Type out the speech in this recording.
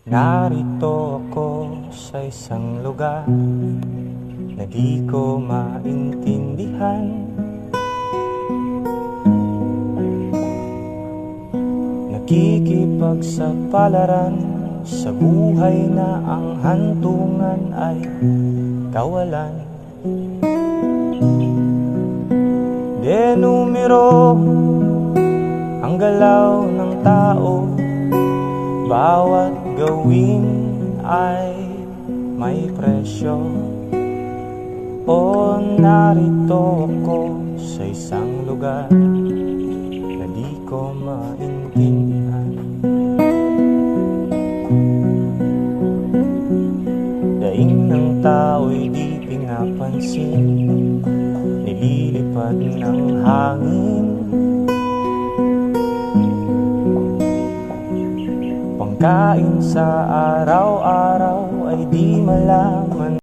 Narito ako sa isang lugar na di ko maintindihan. Nakikipagsapalaran sa buhay na ang hantungan ay kawalan. Denumero ang galaw ng tao, bawat gawin ay may presyo. O narito ako sa isang lugar na di ko maintindihan. Daing ng tao'y di pinapansin, nililipad ng hangin. Pangkain sa araw-araw ay di malaman.